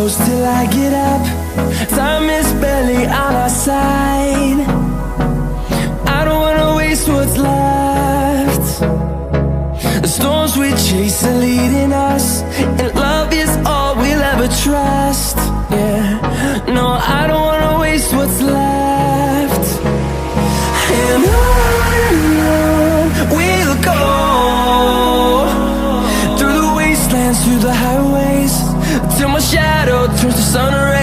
close till I get up. Time is barely on our side. I don't wanna waste what's left. The storms we chase are leading us, and love is all we'll ever trust. Yeah, no, I don't wanna waste what's left. And on we'll go, through the wastelands, through the highways, till my shadow turns to sun rays.